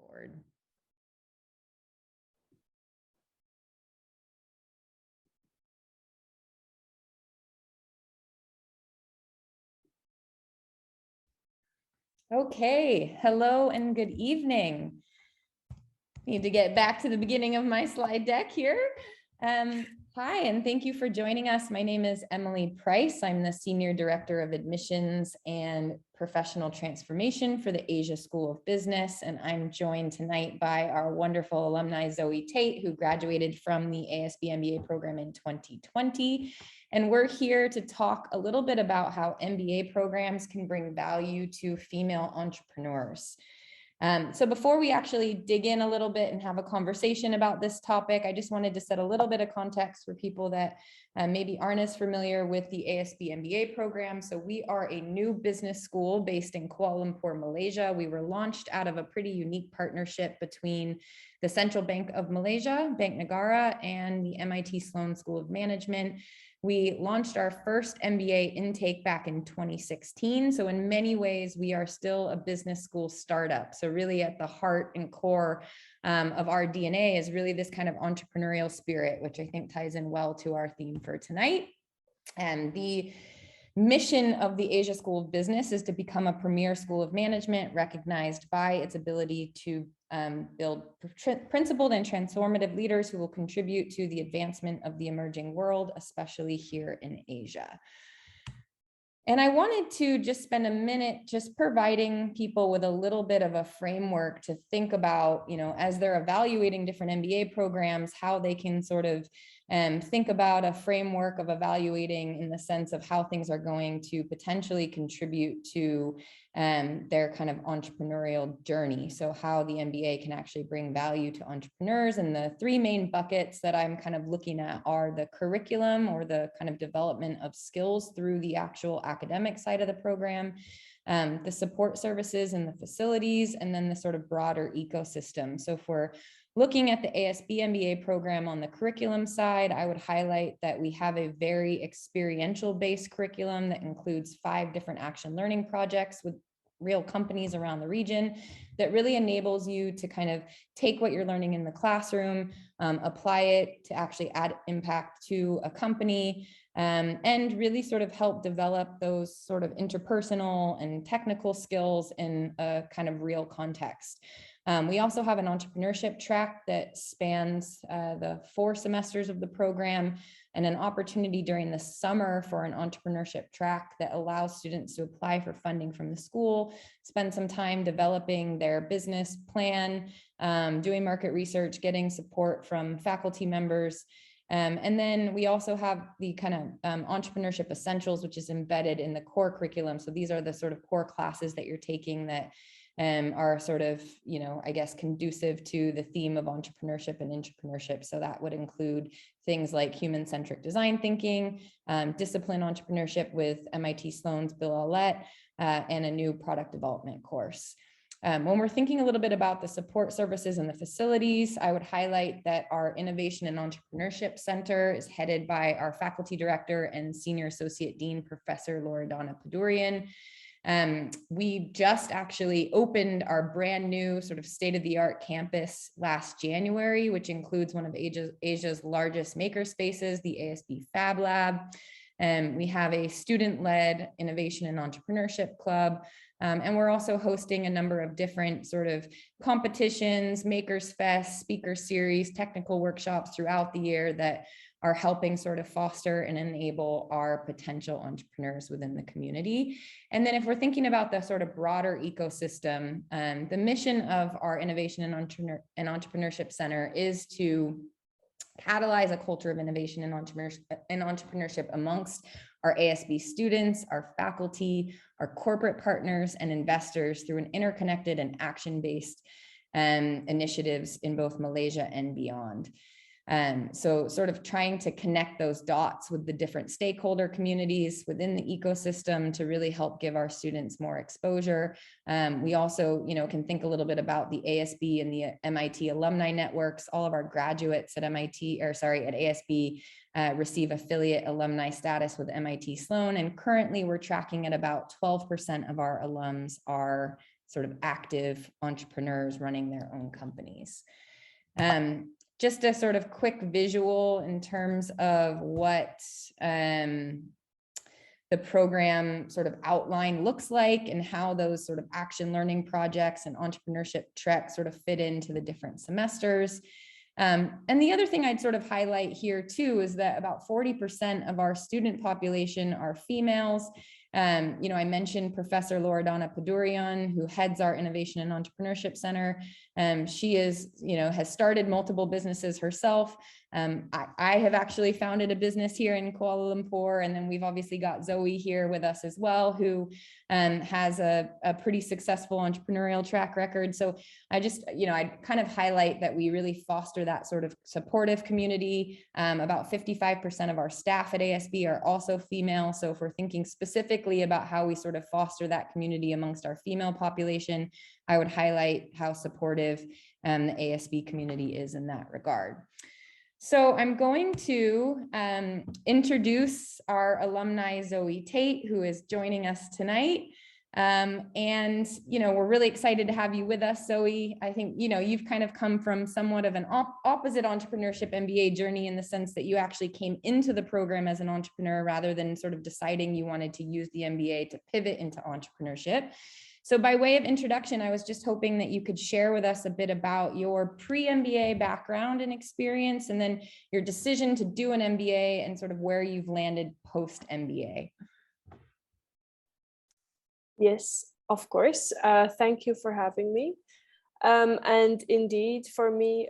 forward. Okay, hello and good evening. Need to get back to the beginning of my slide deck here. Hi, and thank you for joining us. My name is Emily Price. I'm the Senior Director of Admissions and Professional Transformation for the Asia School of Business, and I'm joined tonight by our wonderful alumni, Zoe Tate, who graduated from the ASB MBA program in 2020. And we're here to talk a little bit about how MBA programs can bring value to female entrepreneurs. So before we actually dig in a little bit and have a conversation about this topic, I just wanted to set a little bit of context for people that maybe aren't as familiar with the ASB MBA program. So we are a new business school based in Kuala Lumpur, Malaysia. We were launched out of a pretty unique partnership between the Central Bank of Malaysia, Bank Negara, and the MIT Sloan School of Management. We launched our first MBA intake back in 2016. So in many ways, we are still a business school startup. So really at the heart and core of our DNA is really this kind of entrepreneurial spirit, which I think ties in well to our theme for tonight. And the mission of the Asia School of Business is to become a premier school of management recognized by its ability to build principled and transformative leaders who will contribute to the advancement of the emerging world, especially here in Asia. And I wanted to just spend a minute just providing people with a little bit of a framework to think about, as they're evaluating different MBA programs, how they can sort of think about a framework of evaluating in the sense of how things are going to potentially contribute to their kind of entrepreneurial journey. So how the MBA can actually bring value to entrepreneurs. And the three main buckets that I'm kind of looking at are the curriculum, or the kind of development of skills through the actual academic side of the program, the support services and the facilities, and then the sort of broader ecosystem. So for looking at the ASB MBA program on the curriculum side, I would highlight that we have a very experiential-based curriculum that includes 5 different action learning projects with real companies around the region that really enables you to kind of take what you're learning in the classroom, apply it to actually add impact to a company, and really sort of help develop those sort of interpersonal and technical skills in a kind of real context. We also have an entrepreneurship track that spans the 4 semesters of the program, and an opportunity during the summer for an entrepreneurship track that allows students to apply for funding from the school, spend some time developing their business plan, doing market research, getting support from faculty members. And then we also have the kind of entrepreneurship essentials, which is embedded in the core curriculum. So these are the sort of core classes that you're taking that are sort of, I guess, conducive to the theme of entrepreneurship and intrapreneurship. So that would include things like human-centric design thinking, discipline entrepreneurship with MIT Sloan's Bill Aulette, and a new product development course. When we're thinking a little bit about the support services and the facilities, I would highlight that our Innovation and Entrepreneurship Center is headed by our faculty director and Senior Associate Dean, Professor Loredana Padurian. We just actually opened our brand new sort of state-of-the-art campus last January, which includes one of Asia's largest maker spaces, the ASB Fab Lab. We have a student-led innovation and entrepreneurship club. And we're also hosting a number of different sort of competitions, Makers Fest, speaker series, technical workshops throughout the year that are helping sort of foster and enable our potential entrepreneurs within the community. And then if we're thinking about the sort of broader ecosystem, the mission of our Innovation and Entrepreneurship Center is to catalyze a culture of innovation and entrepreneurship amongst our ASB students, our faculty, our corporate partners, and investors through an interconnected and action-based initiatives in both Malaysia and beyond. So sort of trying to connect those dots with the different stakeholder communities within the ecosystem to really help give our students more exposure. We also, can think a little bit about the ASB and the MIT alumni networks. All of our graduates at ASB receive affiliate alumni status with MIT Sloan. And currently we're tracking at about 12% of our alums are sort of active entrepreneurs running their own companies. Just a sort of quick visual in terms of what the program sort of outline looks like and how those sort of action learning projects and entrepreneurship treks sort of fit into the different semesters. And the other thing I'd sort of highlight here too is that about 40% of our student population are females. I mentioned Professor Loredana Padurian, who heads our Innovation and Entrepreneurship Center. She has started multiple businesses herself. I have actually founded a business here in Kuala Lumpur, and then we've obviously got Zoe here with us as well, who has a pretty successful entrepreneurial track record. So I'd kind of highlight that we really foster that sort of supportive community. About 55% of our staff at ASB are also female. So if we're thinking specifically about how we sort of foster that community amongst our female population, I would highlight how supportive the ASB community is in that regard. So I'm going to introduce our alumni, Zoe Tate, who is joining us tonight. We're really excited to have you with us, Zoe. I think, you've kind of come from somewhat of an opposite entrepreneurship MBA journey in the sense that you actually came into the program as an entrepreneur rather than sort of deciding you wanted to use the MBA to pivot into entrepreneurship. So by way of introduction, I was just hoping that you could share with us a bit about your pre-MBA background and experience, and then your decision to do an MBA and sort of where you've landed post-MBA. Yes, of course. Thank you for having me. And indeed, for me,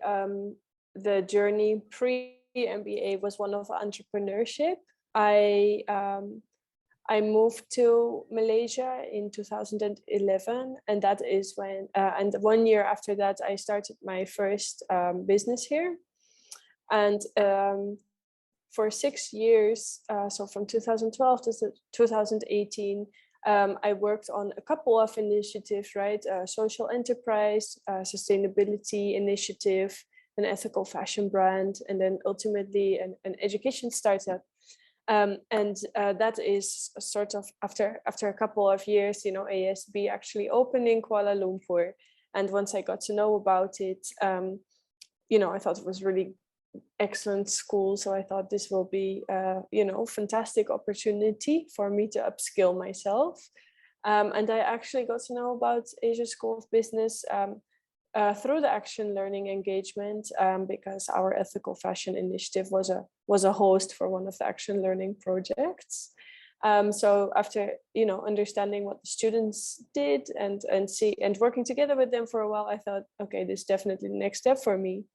the journey pre-MBA was one of entrepreneurship. I moved to Malaysia in 2011, and that is when, and 1 year after that, I started my first business here. And for 6 years, so from 2012 to 2018, I worked on a couple of initiatives, right? Social enterprise, sustainability initiative, an ethical fashion brand, and then ultimately an education startup. That is sort of after a couple of years, ASB actually opened in Kuala Lumpur. And once I got to know about it, I thought it was really excellent school. So I thought this will be, fantastic opportunity for me to upskill myself. And I actually got to know about Asia School of Business through the action learning engagement, because our ethical fashion initiative was a host for one of the action learning projects. So after understanding what the students did and working together with them for a while, I thought, okay, this is definitely the next step for me.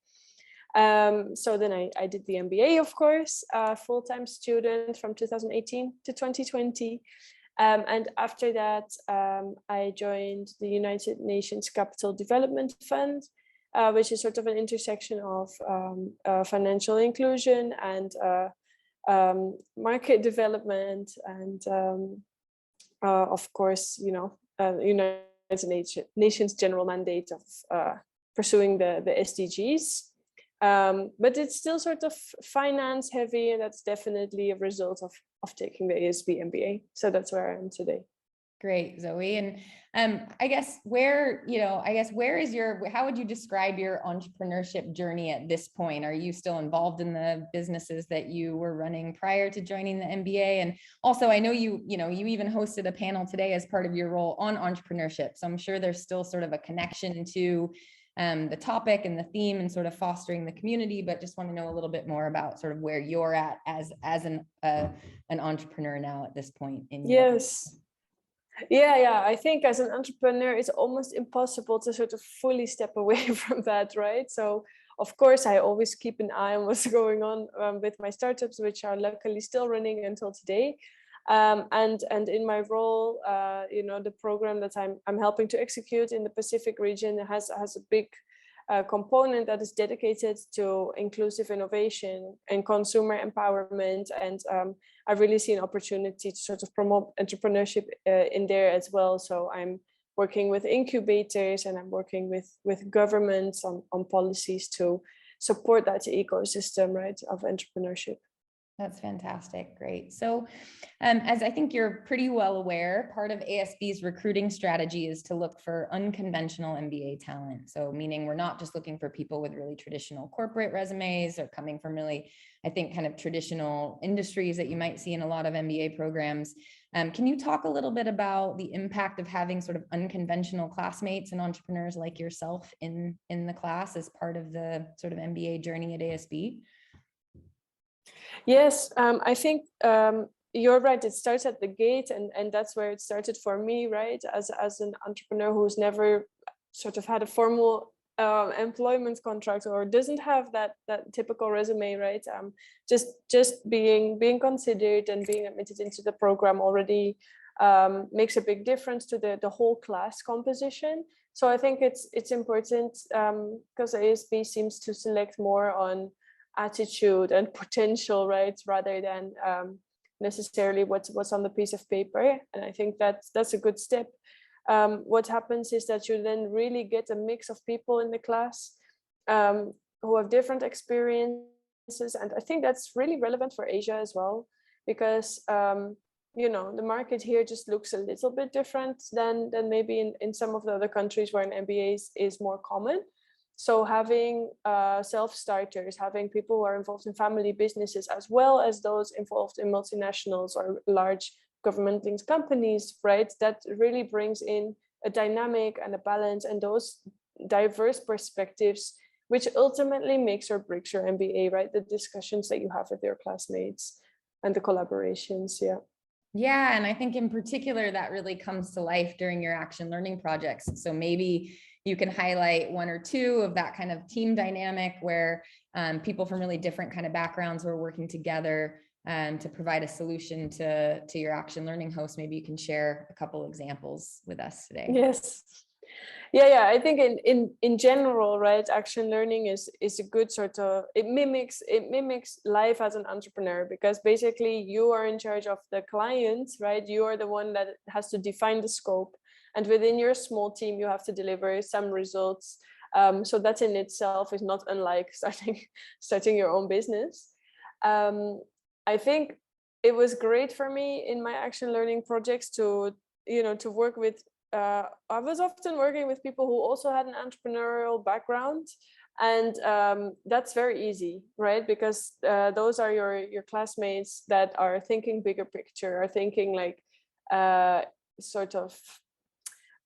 So then I did the MBA, of course, full-time student from 2018 to 2020. And after that, I joined the United Nations Capital Development Fund, which is sort of an intersection of financial inclusion and market development, and of course, United Nations general mandate of pursuing the SDGs. But it's still sort of finance heavy, and that's definitely a result of taking the ASB MBA. So that's where I am today. Great, Zoe. And I guess how would you describe your entrepreneurship journey at this point? Are you still involved in the businesses that you were running prior to joining the MBA? And also, I know you even hosted a panel today as part of your role on entrepreneurship. So I'm sure there's still sort of a connection to the topic and the theme and sort of fostering the community, but just want to know a little bit more about sort of where you're at as an entrepreneur now at this point in your life. Yes. Yeah. I think as an entrepreneur, it's almost impossible to sort of fully step away from that, right? So of course, I always keep an eye on what's going on with my startups, which are luckily still running until today. And in my role, the program that I'm helping to execute in the Pacific region has a big component that is dedicated to inclusive innovation and consumer empowerment. And I really see an opportunity to sort of promote entrepreneurship in there as well. So I'm working with incubators, and I'm working with governments on policies to support that ecosystem, right, of entrepreneurship. That's fantastic. Great. So, as I think you're pretty well aware, part of ASB's recruiting strategy is to look for unconventional MBA talent. So, meaning we're not just looking for people with really traditional corporate resumes or coming from really, I think, kind of traditional industries that you might see in a lot of MBA programs. Can you talk a little bit about the impact of having sort of unconventional classmates and entrepreneurs like yourself in the class as part of the sort of MBA journey at ASB? Yes, I think you're right. It starts at the gate, and that's where it started for me, right? As an entrepreneur who's never sort of had a formal employment contract or doesn't have that typical resume, right? Just being considered and being admitted into the program already makes a big difference to the whole class composition. So I think it's important because ASB seems to select more on attitude and potential, right, rather than necessarily what's on the piece of paper. And I think that's a good step. What happens is that you then really get a mix of people in the class who have different experiences, and I think that's really relevant for Asia as well, because the market here just looks a little bit different than maybe in some of the other countries where an MBA is more common. So having self-starters, having people who are involved in family businesses, as well as those involved in multinationals or large government-linked companies, right? That really brings in a dynamic and a balance and those diverse perspectives, which ultimately makes or breaks your MBA, right? The discussions that you have with your classmates and the collaborations, yeah. Yeah, and I think in particular that really comes to life during your action learning projects. So maybe you can highlight one or two of that kind of team dynamic where people from really different kind of backgrounds were working together to provide a solution to your action learning host. Maybe you can share a couple examples with us today. Yes. Yeah. I think in general, right, action learning is a good sort of, it mimics life as an entrepreneur, because basically you are in charge of the client, right? You are the one that has to define the scope, and within your small team you have to deliver some results. So that in itself is not unlike starting your own business. I think it was great for me in my action learning projects to work with I was often working with people who also had an entrepreneurial background, and that's very easy, right? Because those are your classmates that are thinking bigger picture, are thinking like sort of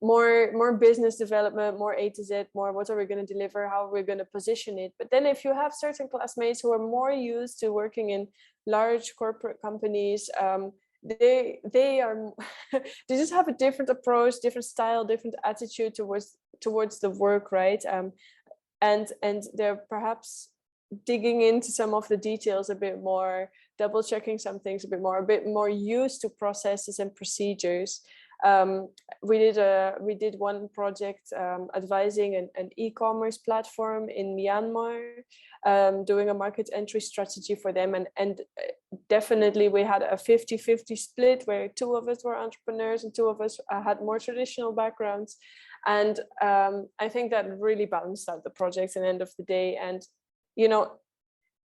more business development, more A to Z, more what are we going to deliver, how are we going to position it. But then if you have certain classmates who are more used to working in large corporate companies, they are they just have a different approach, different style, different attitude towards the work, right? And they're perhaps digging into some of the details a bit more, double checking some things a bit more used to processes and procedures. We did one project advising an e-commerce platform in Myanmar, doing a market entry strategy for them, and definitely we had a 50-50 split where two of us were entrepreneurs and two of us had more traditional backgrounds, and I think that really balanced out the project at the end of the day. And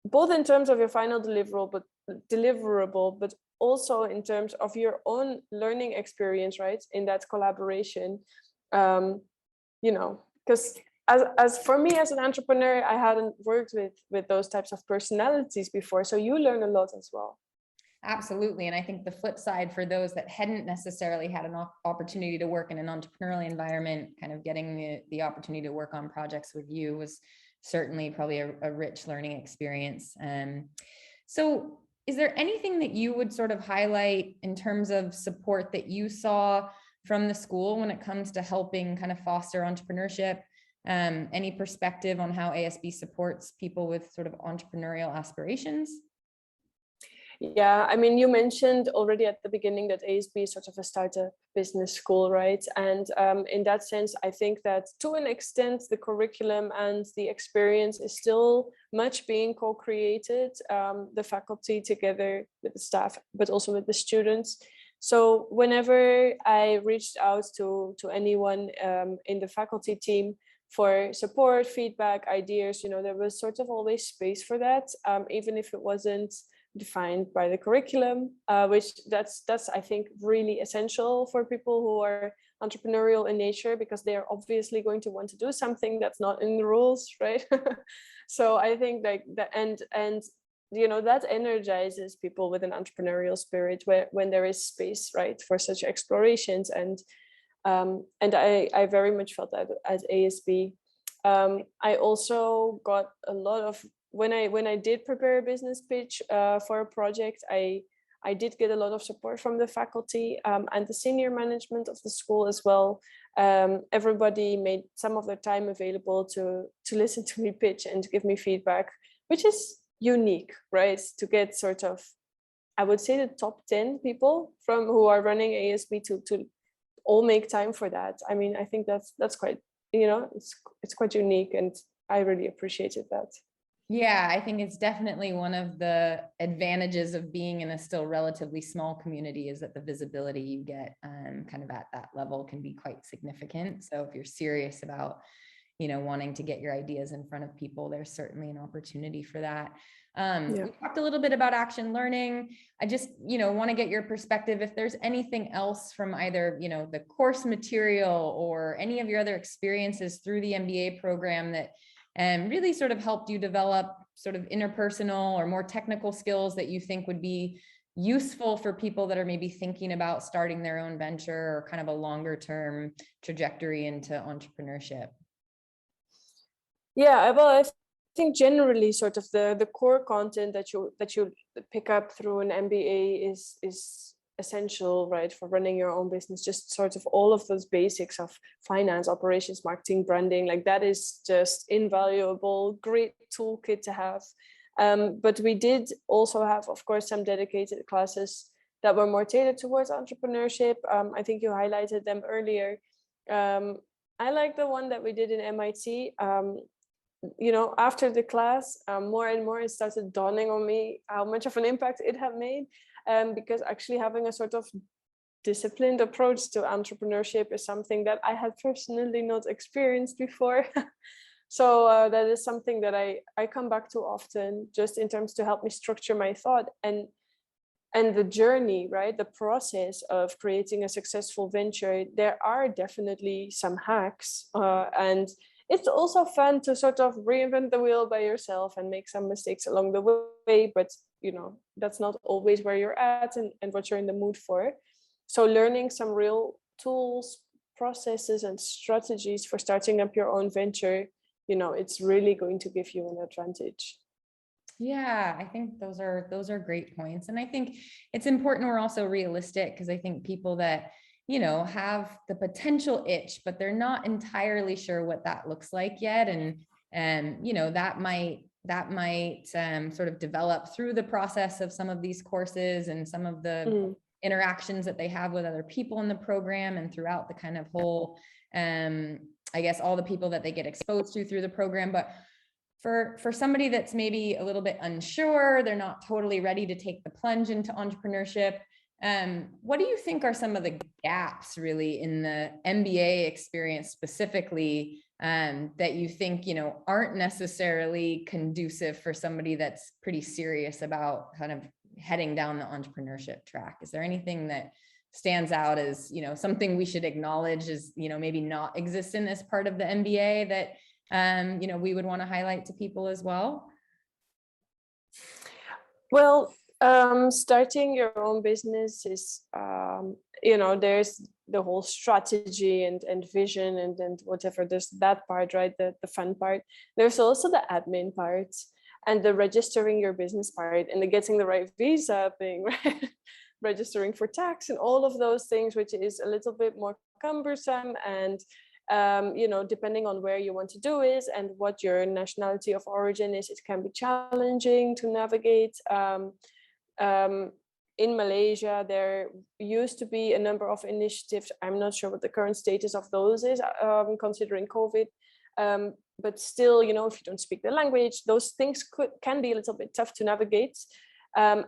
both in terms of your final deliverable, but also in terms of your own learning experience, right, in that collaboration, because as for me as an entrepreneur, I hadn't worked with those types of personalities before, so you learn a lot as well. Absolutely. And I think the flip side for those that hadn't necessarily had an opportunity to work in an entrepreneurial environment, kind of getting the opportunity to work on projects with you was certainly probably a rich learning experience. So is there anything that you would sort of highlight in terms of support that you saw from the school when it comes to helping kind of foster entrepreneurship? Any perspective on how ASB supports people with sort of entrepreneurial aspirations? Yeah, I mean, you mentioned already at the beginning that ASB is sort of a startup business school, right? And in that sense, I think that to an extent, the curriculum and the experience is still much being co-created, the faculty together with the staff, but also with the students. So whenever I reached out to anyone in the faculty team for support, feedback, ideas, there was sort of always space for that, even if it wasn't defined by the curriculum, which that's I think really essential for people who are entrepreneurial in nature, because they are obviously going to want to do something that's not in the rules, right? So I think like that, and you know, that energizes people with an entrepreneurial spirit when there is space, right, for such explorations. And I very much felt that at ASB. I also got a lot of, when I did prepare a business pitch for a project, I did get a lot of support from the faculty and the senior management of the school as well. Everybody made some of their time available to listen to me pitch and to give me feedback, which is unique, right? To get sort of, I would say, the top 10 people from who are running ASB to all make time for that. I mean, I think that's quite, you know, it's quite unique, and I really appreciated that. Yeah, I think it's definitely one of the advantages of being in a still relatively small community, is that the visibility you get kind of at that level can be quite significant. So if you're serious about, you know, wanting to get your ideas in front of people, there's certainly an opportunity for that. We talked a little bit about action learning. I just, you know, want to get your perspective if there's anything else from either, you know, the course material or any of your other experiences through the MBA program that really sort of helped you develop sort of interpersonal or more technical skills that you think would be useful for people that are maybe thinking about starting their own venture, or kind of a longer term trajectory into entrepreneurship. Yeah, well, I think generally sort of the core content that you pick up through an MBA is essential, right, for running your own business. Just sort of all of those basics of finance, operations, marketing, branding, like that is just invaluable, great toolkit to have. But we did also have, of course, some dedicated classes that were more tailored towards entrepreneurship. I think you highlighted them earlier. I like the one that we did in MIT. You know, after the class, more and more it started dawning on me how much of an impact it had made, because actually having a sort of disciplined approach to entrepreneurship is something that I had personally not experienced before. So that is something that I come back to often, just in terms to help me structure my thought and the journey, right? The process of creating a successful venture. There are definitely some hacks, and it's also fun to sort of reinvent the wheel by yourself and make some mistakes along the way, but you know, that's not always where you're at and what you're in the mood for. So learning some real tools, processes, and strategies for starting up your own venture, you know, it's really going to give you an advantage. Yeah, I think those are great points. And I think it's important we're also realistic, because I think people that, you know, have the potential itch, but they're not entirely sure what that looks like yet. And you know, that might sort of develop through the process of some of these courses and some of the interactions that they have with other people in the program, and throughout the kind of whole, I guess, all the people that they get exposed to through the program. But for somebody that's maybe a little bit unsure, they're not totally ready to take the plunge into entrepreneurship, what do you think are some of the gaps really in the MBA experience specifically, that you think, you know, aren't necessarily conducive for somebody that's pretty serious about kind of heading down the entrepreneurship track? Is there anything that stands out as, you know, something we should acknowledge as, you know, maybe not exist in this part of the MBA that, you know, we would want to highlight to people as well? Well, starting your own business is, you know, there's the whole strategy and vision and whatever. There's that part, right? The fun part. There's also the admin part and the registering your business part and the getting the right visa thing, right? Registering for tax and all of those things, which is a little bit more cumbersome. And you know, depending on where you want to do it and what your nationality of origin is, it can be challenging to navigate. In Malaysia, there used to be a number of initiatives. I'm not sure what the current status of those is, considering COVID. But still, you know, if you don't speak the language, those things can be a little bit tough to navigate. I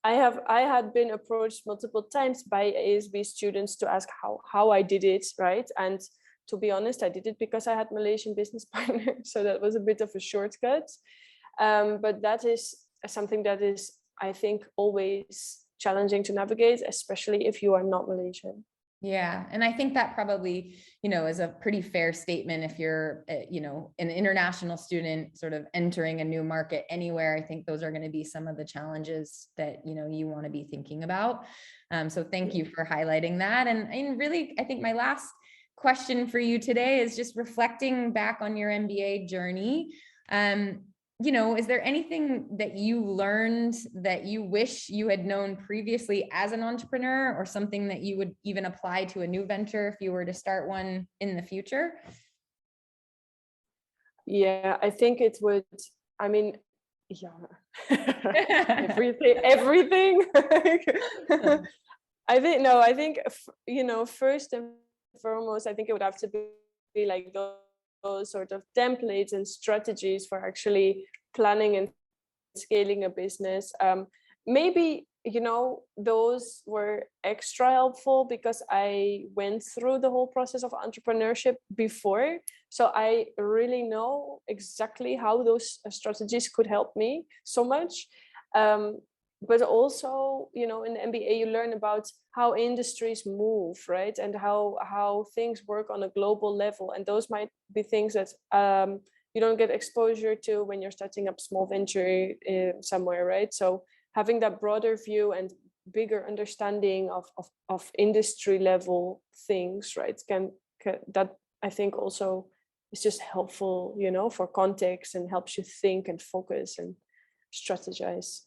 had been approached multiple times by ASB students to ask how I did it, right? And to be honest, I did it because I had Malaysian business partners, so that was a bit of a shortcut. But that is something that is, I think, always challenging to navigate, especially if you are not Malaysian. Yeah. And I think that probably, is a pretty fair statement. If you're, an international student sort of entering a new market anywhere, I think those are going to be some of the challenges that, you want to be thinking about. So thank you for highlighting that. And really, I think my last question for you today is just reflecting back on your MBA journey. Is there anything that you learned that you wish you had known previously as an entrepreneur, or something that you would even apply to a new venture if you were to start one in the future? Yeah, I think it would, everything. I think, first and foremost, I think it would have to be like those sort of templates and strategies for actually planning and scaling a business. Maybe, those were extra helpful because I went through the whole process of entrepreneurship before. So I really know exactly how those strategies could help me so much. But also, in the MBA, you learn about how industries move, right? And how things work on a global level. And those might be things that you don't get exposure to when you're starting up small venture somewhere, right? So having that broader view and bigger understanding of industry level things, right? Can that, I think, also is just helpful, for context, and helps you think and focus and strategize.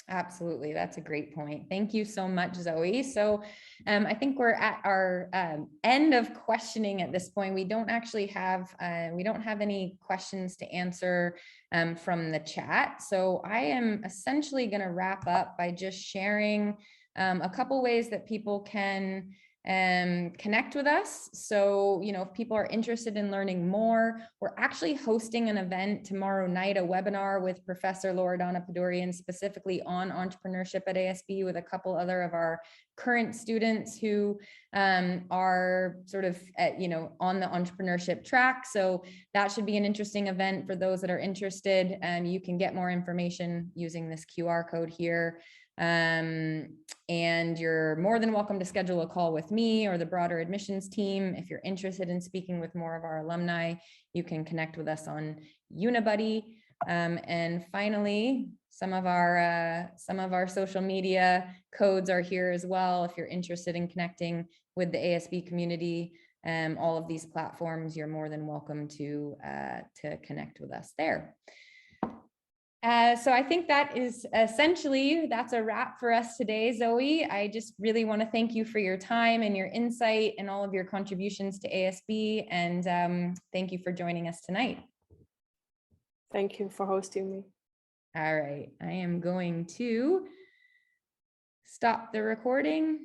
Absolutely. That's a great point. Thank you so much, Zoe. So I think we're at our end of questioning at this point. We don't actually have, any questions to answer from the chat. So I am essentially going to wrap up by just sharing a couple ways that people can connect with us. So, if people are interested in learning more, we're actually hosting an event tomorrow night, a webinar with Professor Loredana Padurian, specifically on entrepreneurship at ASB, with a couple other of our current students who are sort of on the entrepreneurship track. So that should be an interesting event for those that are interested. You can get more information using this QR code here. And you're more than welcome to schedule a call with me or the broader admissions team. If you're interested in speaking with more of our alumni, you can connect with us on Unibuddy. And finally, some of our social media codes are here as well. If you're interested in connecting with the ASB community, all of these platforms, you're more than welcome to connect with us there. So I think that is that's a wrap for us today, Zoe. I just really want to thank you for your time and your insight and all of your contributions to ASB. And thank you for joining us tonight. Thank you for hosting me. All right. I am going to stop the recording.